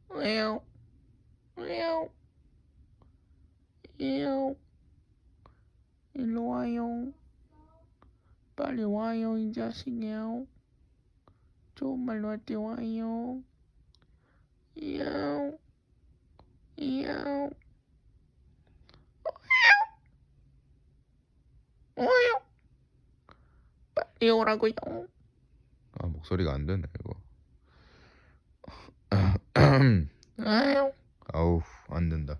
왜요? 왜요? 왜요? 일로 와요. 빨리 와요, 이 자식이요. 좋은 말로 할 때 와요. 야옹, 야옹, 와요. 빨리 오라고요. 아, 목소리가 안 되네 이거. 와요. 아우, 안 된다.